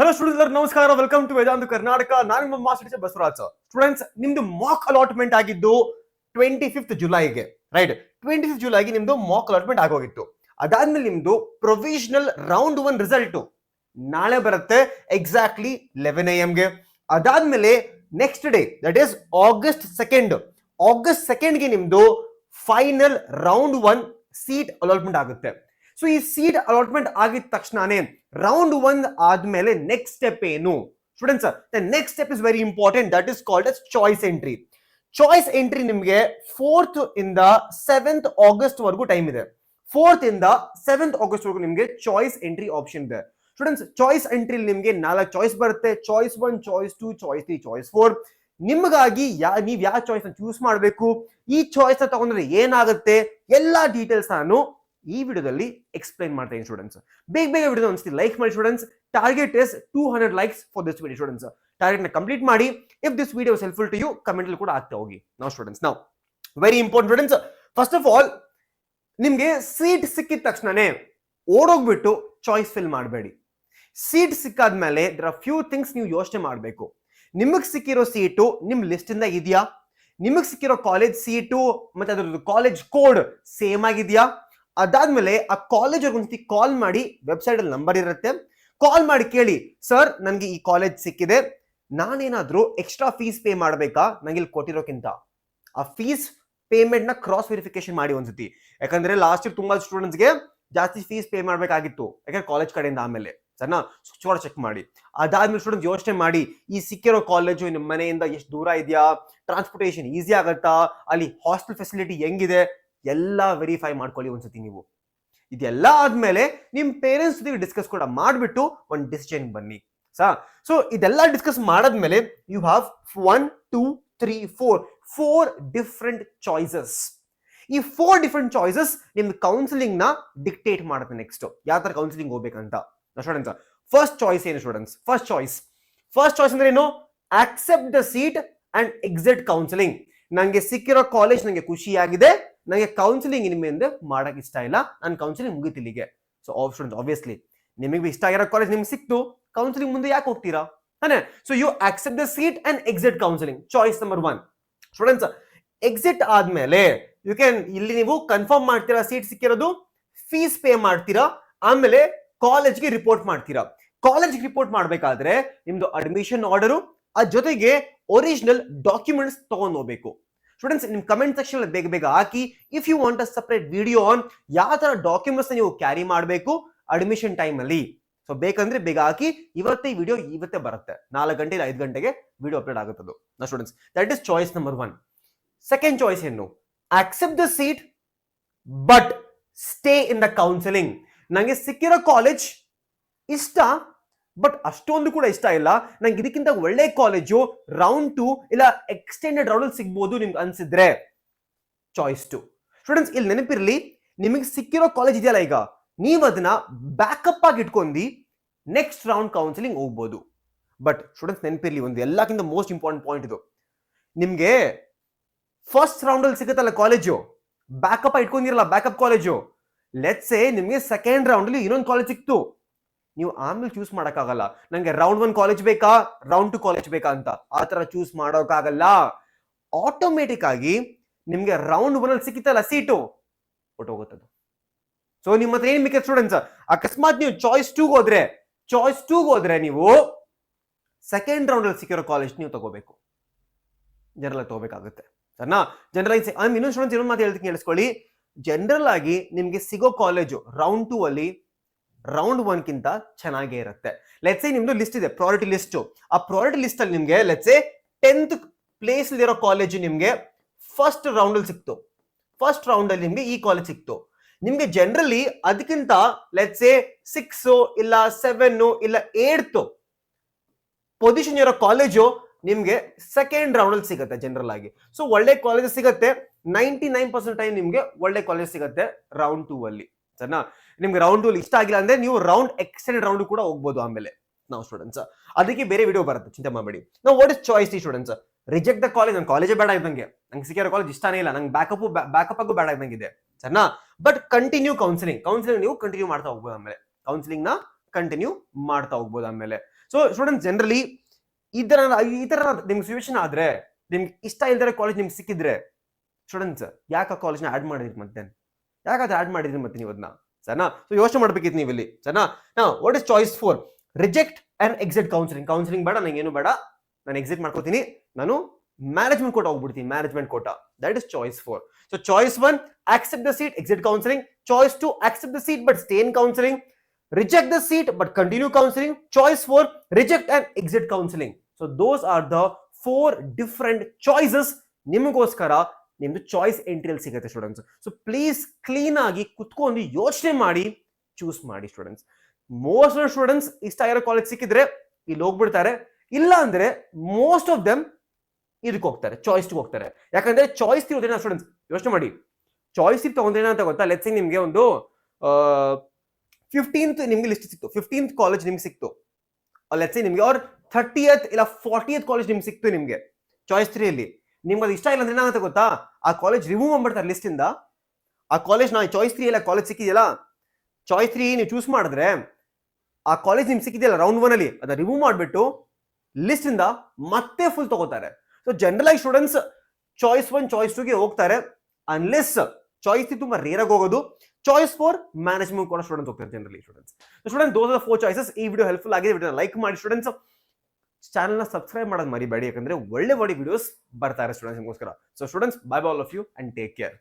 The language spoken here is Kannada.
ಹಲೋ ಸ್ಟೂಡೆಂಟ್ಸ್, ನಮಸ್ಕಾರ. ವೆಲ್ಕಮ್ ಟು ವೇದಾಂತ ಕರ್ನಾಟಕ. ನಾನು ನಿಮ್ಮ ಮಾಸ್ಟರ್ ಟೀಚರ್ ಬಸವರಾಜ್. ಸ್ಟೂಡೆಂಟ್ಸ್, ನಿಮ್ದು ಮಾಕ್ ಅಲಾಟ್ಮೆಂಟ್ ಆಗಿದ್ದು 25th ಜುಲೈಗೆ, ರೈಟ್? 25th ಜುಲೈಗೆ ನಿಮ್ದು ಮಾಕ್ ಅಲಾಟ್ಮೆಂಟ್ ಆಗೋಗಿತ್ತು. ಅದಾದ್ಮೇಲೆ ನಿಮ್ದು ಪ್ರೊವಿಷನಲ್ ರೌಂಡ್ 1 ರಿಸಲ್ಟ್ ನಾಳೆ ಬರುತ್ತೆ, ಎಕ್ಸಾಕ್ಟ್ಲಿ 11 AM ಗೆ. ಅದಾದ್ಮೇಲೆ next day, that is August 2nd ಗೆ ನಿಮ್ದು ಫೈನಲ್ ರೌಂಡ್ 1 ಸೀಟ್ ಅಲಾಟ್ಮೆಂಟ್ ಆಗುತ್ತೆ. ಸೊ ಈ ಸೀಟ್ ಅಲಾಟ್ಮೆಂಟ್ ಆಗಿದ ತಕ್ಷಣನೇ ರೌಂಡ್ 1 ಆದ್ಮೇಲೆ ನೆಕ್ಸ್ಟ್ ಸ್ಟೆಪ್ ಏನು students? The next step is very important. That is called as choice entry. Choice entry ನಿಮಗೆ 4th ಇಂದ 7th ಆಗಸ್ಟ್ ವರೆಗೂ ಟೈಮ್ ಇದೆ. 4th ಇಂದ 7th ಆಗಸ್ಟ್ ವರೆಗೂ ನಿಮಗೆ ಚಾಯ್ಸ್ ಎಂಟ್ರಿ ಆಪ್ಷನ್ ಇದೆ. ಸ್ಟೂಡೆಂಟ್ಸ್, ಚಾಯ್ಸ್ ಎಂಟ್ರಿ ನಿಮಗೆ 4 ಚಾಯ್ಸ್ ಬರುತ್ತೆ. Choice 1, choice 2, choice 3, choice 4. ನಿಮಗಾಗಿ ನೀವ್ ಯಾವ ಚಾಯ್ಸ್ ಚೂಸ್ ಮಾಡಬೇಕು, ಈ ಚಾಯ್ಸ್ ತಗೊಂಡ್ರೆ ಏನಾಗುತ್ತೆ, ಎಲ್ಲಾ ಡೀಟೇಲ್ಸ್ ನಾನು ಈ ವಿಡಿಯೋದಲ್ಲಿ ಎಕ್ಸ್ಪ್ಲೈನ್ ಮಾಡ್ತೀನಿ ಸ್ಟೂಡೆಂಟ್ಸ್. ಬೇಗ ವಿಡಿಯೋ ಅನ್ಸ್ತಿ ಲೈಕ್ ಮಾಡಿ students. Target is 200 likes for this video students. Target ನ ಕಂಪ್ಲೀಟ್ ಮಾಡಿ. If this video is helpful to you, comment ಅಲ್ಲಿ ಕೂಡ ಆಗ್ತಾ ಹೋಗಿ. ನಾವು ಸ್ಟೂಡೆಂಟ್ಸ್, ನಾವು very important students. First of all, ನಿಮ್ಗೆ ಸೀಟ್ ಸಿಕ್ಕಿದ ತಕ್ಷಣನೇ ಓಡೋಗ್ಬಿಟ್ಟು ಚಾಯ್ಸ್ ಫಿಲ್ ಮಾಡಬೇಡಿ. ಸೀಟ್ ಸಿಕ್ಕಾದ್ಮೇಲೆ ದೇರ್ ಆರ್ ಫ್ಯೂ ಥಿಂಗ್ಸ್ ನೀವು ಯೋಚನೆ ಮಾಡಬೇಕು. ನಿಮಗ್ ಸಿಕ್ಕಿರೋ ಸೀಟು ನಿಮ್ ಲಿಸ್ಟ್ ಇಂದ ಇದೆಯಾ? ನಿಮಗ್ ಸಿಕ್ಕಿರೋ ಕಾಲೇಜ್ ಸೀಟು ಮತ್ತೆ ಅದ್ರದ್ದು ಕಾಲೇಜ್ ಕೋಡ್ ಸೇಮ್ ಆಗಿದೆಯಾ? ಅದಾದ್ಮೇಲೆ ಆ ಕಾಲೇಜ್ ಒಂದ್ಸತಿ ಕಾಲ್ ಮಾಡಿ, ವೆಬ್ಸೈಟ್ ಅಲ್ಲಿ ನಂಬರ್ ಇರುತ್ತೆ, ಕಾಲ್ ಮಾಡಿ ಕೇಳಿ, ಸರ್ ನನ್ಗೆ ಈ ಕಾಲೇಜ್ ಸಿಕ್ಕಿದೆ, ನಾನೇನಾದ್ರೂ ಎಕ್ಸ್ಟ್ರಾ ಫೀಸ್ ಪೇ ಮಾಡ್ಬೇಕಾ ನಂಗೆ ಇಲ್ಲಿ ಕೊಟ್ಟಿರೋಕ್ಕಿಂತ? ಆ ಫೀಸ್ ಪೇಮೆಂಟ್ ನ ಕ್ರಾಸ್ ವೆರಿಫಿಕೇಶನ್ ಮಾಡಿ ಒಂದ್ಸತಿ. ಯಾಕಂದ್ರೆ ಲಾಸ್ಟ್ ಇಯರ್ ತುಂಬಾ ಸ್ಟೂಡೆಂಟ್ಸ್ಗೆ ಜಾಸ್ತಿ ಫೀಸ್ ಪೇ ಮಾಡ್ಬೇಕಾಗಿತ್ತು, ಯಾಕಂದ್ರೆ ಕಾಲೇಜ್ ಕಡೆಯಿಂದ. ಆಮೇಲೆ ಸರಿನಾ, ಚೆಕ್ ಮಾಡಿ. ಅದಾದ್ಮೇಲೆ ಸ್ಟೂಡೆಂಟ್ ಯೋಚನೆ ಮಾಡಿ, ಈ ಸಿಕ್ಕಿರೋ ಕಾಲೇಜು ನಿಮ್ಮ ಮನೆಯಿಂದ ಎಷ್ಟು ದೂರ ಇದೆಯಾ, ಟ್ರಾನ್ಸ್ಪೋರ್ಟೇಷನ್ ಈಸಿ ಆಗತ್ತಾ, ಅಲ್ಲಿ ಹಾಸ್ಟೆಲ್ ಫೆಸಿಲಿಟಿ ಹೆಂಗಿದೆ, ಎಲ್ಲ ವೆರಿಫೈ ಮಾಡ್ಕೊಳ್ಳಿ ಒಂದ್ಸತಿ ನೀವು. ಇದೆಲ್ಲ ಆದ್ಮೇಲೆ ನಿಮ್ ಪೇರೆಂಟ್ಸ್ ಜೊತೆ ಡಿಸ್ಕಸ್ ಕೂಡ ಮಾಡ್ಬಿಟ್ಟು ಒಂದು ಡಿಸಿಷನ್ ಬನ್ನಿ. ಸೊ ಇದೆಲ್ಲ ಡಿಸ್ಕಸ್ ಮಾಡಾದ್ಮೇಲೆ ಯು ಹ್ಯಾವ್ 1, 2, 3, 4 ಡಿಫ್ರೆಂಟ್ ಚಾಯ್ಸಸ್. ಈ 4 ಡಿಫ್ರೆಂಟ್ ಚಾಯ್ಸಸ್ ನಿಮ್ದು ಕೌನ್ಸಿಲಿಂಗ್ ನ ಡಿಕ್ಟೇಟ್ ಮಾಡುತ್ತೆ ನೆಕ್ಸ್ಟ್ ಯಾವ ತರ ಕೌನ್ಸಿಲಿಂಗ್ ಹೋಗ್ಬೇಕಂತ. ಸ್ಟೂಡೆಂಟ್ಸ್, ಫಸ್ಟ್ ಚಾಯ್ಸ್ ಏನು ಸ್ಟೂಡೆಂಟ್ಸ್? ಫಸ್ಟ್ ಚಾಯ್ಸ್ ಅಂದ್ರೆ ಏನು? Accept the seat and exit counselling. ನಂಗೆ ಸಿಕ್ಕಿರೋ ಕಾಲೇಜ್ ನಂಗೆ ಖುಷಿಯಾಗಿದೆ, ನನಗೆ ಕೌನ್ಸಿಲಿಂಗ್ ಇನ್ಮೇಲೆ ಮಾಡಕ್ ಇಷ್ಟ ಇಲ್ಲ, ನನ್ನ ಕೌನ್ಸಿಲಿಂಗ್ ಮುಗಿತಿಲ್ಲಿಗೆ. ಸೊ ಸ್ಟೂಡೆಂಟ್ಸ್, ಆಬ್ವಿಯಸ್ಲಿ ನಿಮಗೆ ಇಷ್ಟ ಆಗಿರೋ ಕಾಲೇಜ್ ನಿಮ್ಗೆ ಸಿಕ್ತು, ಕೌನ್ಸಿಲಿಂಗ್ ಮುಂದೆ ಯಾಕೆ ಹೋಗ್ತೀರಾ ತಾನೆ? So you accept the seat and exit counselling, choice number 1. Students, exit ಆದ್ಮೇಲೆ ಯು ಕ್ಯಾನ್, ಇಲ್ಲಿ ನೀವು ಕನ್ಫರ್ಮ್ ಮಾಡ್ತೀರಾ ಸೀಟ್ ಸಿಕ್ಕಿರೋದು, ಫೀಸ್ ಪೇ ಮಾಡ್ತೀರಾ, ಆಮೇಲೆ ಕಾಲೇಜ್ಗೆ ರಿಪೋರ್ಟ್ ಮಾಡ್ತೀರಾ. ಕಾಲೇಜ್ಗೆ ರಿಪೋರ್ಟ್ ಮಾಡ್ಬೇಕಾದ್ರೆ ನಿಮ್ದು ಅಡ್ಮಿಷನ್ ಆರ್ಡರು, ಅದ್ರ ಜೊತೆಗೆ ಒರಿಜಿನಲ್ ಡಾಕ್ಯುಮೆಂಟ್ಸ್ ತಗೊಂಡ್ ಹೋಗ್ಬೇಕು. ಸ್ಟೂಡೆಂಟ್ಸ್, ನಿಮ್ ಕಮೆಂಟ್ ಸೆಕ್ಷನ್ ಬೇಗ ಹಾಕಿ. If you want a separate video on ಯಾವ ತರ ಡಾಕ್ಯುಮೆಂಟ್ಸ್ ನೀವು ಕ್ಯಾರಿ ಮಾಡಬೇಕು ಅಡ್ಮಿಷನ್ ಟೈಮ್ ಅಲ್ಲಿ, ಸೊ ಬೇಕಂದ್ರೆ ಬೇಗ ಹಾಕಿ. ಇವತ್ತೇ ವಿಡಿಯೋ ಇವತ್ತೇ ಬರುತ್ತೆ, 4 ಗಂಟೆ ಇಲ್ಲ 5 ಗಂಟೆಗೆ ವಿಡಿಯೋ ಅಪ್ಲೋಡ್ ಆಗುತ್ತದು. ನಾ students, that is choice number 1. Second choice ಏನು? Accept the seat but stay in the counselling. ನಂಗೆ ಸಿಕ್ಕಿರೋ ಕಾಲೇಜ್ ಇಷ್ಟ, ಬಟ್ ಅಷ್ಟೊಂದು ಕೂಡ ಇಷ್ಟ ಇಲ್ಲ, ನಂಗೆ ಇದಕ್ಕಿಂತ ಒಳ್ಳೆ ಕಾಲೇಜು ರೌಂಡ್ 2 ಇಲ್ಲ ಎಕ್ಸ್ಟೆಂಡೆಡ್ ರೌಂಡ್ ಅಲ್ಲಿ ಸಿಗ್ಬೋದು ನಿಮ್ಗೆ ಅನ್ಸಿದ್ರೆ, ಚಾಯ್ಸ್ 2. ಸ್ಟೂಡೆಂಟ್ಸ್, ಇಲ್ಲಿ ನೆನಪಿರ್ಲಿ, ನಿಮಗೆ ಸಿಕ್ಕಿರೋ ಕಾಲೇಜ್ ಇದೆಯಲ್ಲ, ಈಗ ನೀವು ಅದನ್ನ ಬ್ಯಾಕಪ್ ಆಗಿ ಇಟ್ಕೊಂಡು ನೆಕ್ಸ್ಟ್ ರೌಂಡ್ ಕೌನ್ಸಿಲಿಂಗ್ ಹೋಗ್ಬೋದು. ಬಟ್ ಸ್ಟೂಡೆಂಟ್ಸ್ ನೆನಪಿರ್ಲಿ, ಒಂದು ಎಲ್ಲಕ್ಕಿಂತ ಮೋಸ್ಟ್ ಇಂಪಾರ್ಟೆಂಟ್ ಪಾಯಿಂಟ್ ಇದು. ನಿಮ್ಗೆ ಫಸ್ಟ್ ರೌಂಡ್ ಅಲ್ಲಿ ಸಿಗುತ್ತಲ್ಲ ಕಾಲೇಜು, ಬ್ಯಾಕಪ್ ಇಟ್ಕೊಂಡಿರಲ್ಲ, ಬ್ಯಾಕಪ್ ಕಾಲೇಜು. ಲೆಟ್ಸ್ ಸೇ ನಿಮ್ಗೆ ಸೆಕೆಂಡ್ ರೌಂಡ್ ಅಲ್ಲಿ ಇನ್ನೊಂದು ಕಾಲೇಜ್ ಸಿಕ್ತು, ನೀವು ಆಮೇಲೆ ಚೂಸ್ ಮಾಡಕ್ಕಾಗಲ್ಲ, ನಂಗೆ ರೌಂಡ್ 1 ಕಾಲೇಜ್ ಬೇಕಾ, ರೌಂಡ್ 2 ಕಾಲೇಜ್ ಬೇಕಾ ಅಂತ. ಆ ತರ ಚೂಸ್ ಮಾಡೋಕ್ಕಾಗಲ್ಲ. ಆಟೋಮೆಟಿಕ್ ಆಗಿ ನಿಮ್ಗೆ ರೌಂಡ್ 1 ಅಲ್ಲಿ ಸಿಕ್ಕಿತ್ತಲ್ಲ ಸೀಟು, ಹೊಟ್ಟೋಗುತ್ತದು. ಸೊ ನಿಮ್ಮ ಹತ್ರ ಏನ್ ಬೇಕಿತ್ತು ಸ್ಟೂಡೆಂಟ್ಸ್? ಅಕಸ್ಮಾತ್ ನೀವು ಚಾಯ್ಸ್ 2 ಹೋದ್ರೆ ನೀವು ಸೆಕೆಂಡ್ ರೌಂಡ್ ಅಲ್ಲಿ ಸಿಕ್ಕಿರೋ ಕಾಲೇಜ್ ನೀವು ತಗೋಬೇಕು, ಜನರಲ್ ತಗೋಬೇಕಾಗುತ್ತೆ. ಸರಿನಾ? ಜನರಲ್ ಇನ್ನೊಂದು ಸ್ಟೂಡೆಂಟ್ಸ್ ಇನ್ನೊಂದು ಮಾತು ಹೇಳ್ತೀನಿ ಕೇಳಿಸ್ಕೊಳ್ಳಿ. ಜನರಲ್ ಆಗಿ ನಿಮ್ಗೆ ಸಿಗೋ ಕಾಲೇಜು ರೌಂಡ್ 2 ಅಲ್ಲಿ ರೌಂಡ್ 1 ಗಿಂತ ಚೆನ್ನಾಗೇ ಇರುತ್ತೆ. ಲೆಟ್ಸ್ ಸೇ ನಿಮ್ದು ಲಿಸ್ಟ್ ಇದೆ, ಪ್ರಾಯೋರಿಟಿ ಲಿಸ್ಟ್. ಆ ಪ್ರಾಯೋರಿಟಿ ಲಿಸ್ಟ್ ಅಲ್ಲಿ ನಿಮ್ಗೆ ಲೆಟ್ಸ್ ಸೇ 10th ಪ್ಲೇಸ್ ಇರೋ ಕಾಲೇಜ್ ನಿಮ್ಗೆ ಫಸ್ಟ್ ರೌಂಡ್ ಅಲ್ಲಿ ಸಿಕ್ತು, ಫಸ್ಟ್ ರೌಂಡ್ ಅಲ್ಲಿ ನಿಮ್ಗೆ ಈ ಕಾಲೇಜ್ ಸಿಕ್ತು. ನಿಮ್ಗೆ ಜನರಲಿ ಅದಕ್ಕಿಂತ ಲೆಟ್ಸ್ ಸೇ 6 ಇಲ್ಲ 7 ಇಲ್ಲ 8th ಪೊಸಿಷನ್ ಇರೋ ಕಾಲೇಜು ನಿಮ್ಗೆ ಸೆಕೆಂಡ್ ರೌಂಡ್ ಅಲ್ಲಿ ಸಿಗುತ್ತೆ ಜನರಲ್ ಆಗಿ. ಸೊ ಒಳ್ಳೆ ಕಾಲೇಜ್ ಸಿಗುತ್ತೆ, 99% ಟೈಮ್ ನಿಮ್ಗೆ ಒಳ್ಳೆ ಕಾಲೇಜ್ ಸಿಗುತ್ತೆ ರೌಂಡ್ 2 ಅಲ್ಲಿ. ಸರಿನಾ? ನಿಮ್ಗೆ ರೌಂಡ್ 2 ಇಷ್ಟ ಆಗಿಲ್ಲ ಅಂದ್ರೆ ನೀವು ರೌಂಡ್ ಎಕ್ಸ್ಟೆಂಡೆಡ್ ರೌಂಡ್ ಕೂಡ ಹೋಗ್ಬೋದು ಆಮೇಲೆ. ನಾವು ಸ್ಟೂಡೆಂಟ್ಸ್, ಅದಕ್ಕೆ ಬೇರೆ ವಿಡಿಯೋ ಬರುತ್ತೆ, ಚಿಂತೆ ಮಾಡಬೇಡಿ. ನಾವು what is choice students? Reject the college. ನನ್ನ ಕಾಲೇಜೇ ಬೇಡ ಇದ್ದಂಗೆ, ನಂಗೆ ಸಿಕ್ಕಿರೋ ಕಾಲೇಜ್ ಇಷ್ಟನೇ ಇಲ್ಲ, ನಂಗೆ ಬ್ಯಾಕಪ್ ಆಗು ಬೇಡ ಇದ್ದಂಗಿದೆ. ಸರಿನಾ? ಬಟ್ ಕಂಟಿನ್ಯೂ ಕೌನ್ಸಿಲಿಂಗ್ ನೀವು ಕಂಟಿನ್ಯೂ ಮಾಡ್ತಾ ಹೋಗ್ಬೋದು ಆಮೇಲೆ, ಕೌನ್ಸಿಲಿಂಗ್ ನ ಕಂಟಿನ್ಯೂ ಮಾಡ್ತಾ ಹೋಗ್ಬೋದು ಆಮೇಲೆ. ಸೊ ಸ್ಟೂಡೆಂಟ್ಸ್ ಜನರಲಿ ಈ ತರ ನಿಮ್ಗೆ ಸಿಚುವೇಶನ್ ಆದ್ರೆ, ನಿಮ್ಗೆ ಇಷ್ಟ ಇಲ್ದರೆ ಕಾಲೇಜ್ ನಿಮ್ಗೆ ಸಿಕ್ಕಿದ್ರೆ ಸ್ಟೂಡೆಂಟ್ಸ್ ಯಾಕೆ ಆ ಕಾಲೇಜ್ನ ಆಡ್ ಮಾಡಿದ್ರಿ ಮತ್ತೆ, ಯಾಕಾದ್ರೆ ಆಡ್ ಮಾಡಿದ್ರಿ ಮತ್ತೆ ನೀವು ಅದನ್ನ, ಸರಿನಾ? ಸೊ ಯೋಚನೆ ಮಾಡ್ಬೇಕಿತ್ತು ನೀವು ಇಲ್ಲಿ, ಸರಿನಾ? What is choice 4? Reject and exit counselling ಬೇಡ, ನಂಗೇನು ಬೇಡ, ನಾನು ಎಕ್ಸಿಟ್ ಮಾಡ್ಕೋತೀನಿ, ನಾನು ಮ್ಯಾನೇಜ್ಮೆಂಟ್ ಕೋಟಾ ಹೋಗ್ಬಿಡ್ತೀನಿ, management quota. That is choice 4. So choice 1 accept the seat, exit counseling. Choice 2 accept the seat but stay in counseling. Reject the seat but continue counseling. Choice 4 reject and exit counseling. So those are the 4 different choices ನಿಮಗೋಸ್ಕರ ನಿಮ್ದು ಚಾಯ್ಸ್ ಎಂಟ್ರಿಯಲ್ಲಿ ಸಿಗುತ್ತೆ ಸ್ಟೂಡೆಂಟ್ಸ್. ಸೊ ಪ್ಲೀಸ್ ಕ್ಲೀನ್ ಆಗಿ ಕುತ್ಕೊಂಡು ಯೋಚನೆ ಮಾಡಿ ಚೂಸ್ ಮಾಡಿ ಸ್ಟೂಡೆಂಟ್ಸ್. ಮೋಸ್ಟ್ ಆಫ್ ಸ್ಟೂಡೆಂಟ್ಸ್ ಇಷ್ಟ ಆಗಿರೋ ಕಾಲೇಜ್ ಸಿಕ್ಕಿದ್ರೆ ಇಲ್ಲಿ ಹೋಗ್ಬಿಡ್ತಾರೆ, ಇಲ್ಲ ಅಂದ್ರೆ ಮೋಸ್ಟ್ ಆಫ್ ದೆಮ್ ಇದಕ್ಕೆ ಹೋಗ್ತಾರೆ, ಚಾಯ್ಸ್ ಹೋಗ್ತಾರೆ. ಯಾಕಂದ್ರೆ ಚಾಯ್ಸ್ ಇರೋದೇನ ಸ್ಟೂಡೆಂಟ್ಸ್, ಯೋಚನೆ ಮಾಡಿ, ಚಾಯ್ಸ್ ತಗೊಂಡ್ರೇನ ಅಂತ ಗೊತ್ತಾ? ಲೆಟ್ಸ್ ಸೇ ನಿಮ್ಗೆ ಒಂದು 15th ನಿಮ್ಗೆ ಲಿಸ್ಟ್ ಸಿಕ್ತು, 15th ಕಾಲೇಜ್ ನಿಮ್ಗೆ ಸಿಕ್ತು, ಲೆಟ್ಸ್ ಸೇ ನಿಮ್ಗೆ, ಅವ್ರ 30th ಇಲ್ಲ 40th ಕಾಲೇಜ್ ನಿಮ್ಗೆ ಸಿಕ್ತು ನಿಮ್ಗೆ ಚಾಯ್ಸ್ 3 ಅಲ್ಲಿ. ನಿಮ್ಗೆ ಅದು ಇಷ್ಟ ಇಲ್ಲ ಅಂದ್ರೆ ಏನಾಗುತ್ತೆ ಗೊತ್ತಾ? ಆ ಕಾಲೇಜ್ ರಿಮೂವ್ ಮಾಡ್ಬಿಡ್ತಾರೆ ಲಿಸ್ಟ್ ಇಂದ. ಆ ಕಾಲೇಜ್ ನಾವು ಚಾಯ್ಸ್ 3 ಎಲ್ಲ ಕಾಲೇಜ್ ಸಿಕ್ಕಿದೆಯಲ್ಲ, ಚಾಯ್ಸ್ 3 ನೀವು ಚೂಸ್ ಮಾಡಿದ್ರೆ ಆ ಕಾಲೇಜ್ ನಿಮ್ಗೆ ಸಿಕ್ಕಿದೆಯಲ್ಲ ರೌಂಡ್ 1 ಅಲ್ಲಿ, ಅದನ್ನ ರಿಮೂವ್ ಮಾಡ್ಬಿಟ್ಟು ಲಿಸ್ಟ್ ಇಂದ ಮತ್ತೆ ಫುಲ್ ತಗೋತಾರೆ. ಸೊ ಜನರಲ್ ಆಗಿ ಸ್ಟೂಡೆಂಟ್ಸ್ ಚಾಯ್ಸ್ 1 ಚಾಯ್ಸ್ 2 ಗೆ ಹೋಗ್ತಾರೆ, ಅನ್ಲೆಸ್ ಚಾಯ್ಸ್ 3 ತುಂಬಾ ರೇರ್ ಆಗಿ ಹೋಗೋದು. ಚಾಯ್ಸ್ 4 ಮ್ಯಾನೇಜ್ಮೆಂಟ್ ಕೂಡ ಸ್ಟೂಡೆಂಟ್ಸ್ ಹೋಗ್ತಾರೆ generally students. Those are 4 choices. ಈ ವಿಡಿಯೋ ಹೆಲ್ಪ್ಫುಲ್ ಆಗಿದೆ, ವಿಡಿಯೋ ಲೈಕ್ ಮಾಡಿ ಸ್ಟೂಡೆಂಟ್ಸ್. ಚಾನಲ್ ನ ಸಬ್ಸ್ಕ್ರೈಬ್ ಮಾಡೋದು ಮರಿಬೇಡಿ, ಯಾಕಂದ್ರೆ ಒಳ್ಳೆ ವಿಡಿಯೋಸ್ ಬರ್ತಾರೆ ಸ್ಟೂಡೆಂಟ್ಸ್ ನಿಮಗೋಸ್ಕರ. So students, bye bye all of you and take care.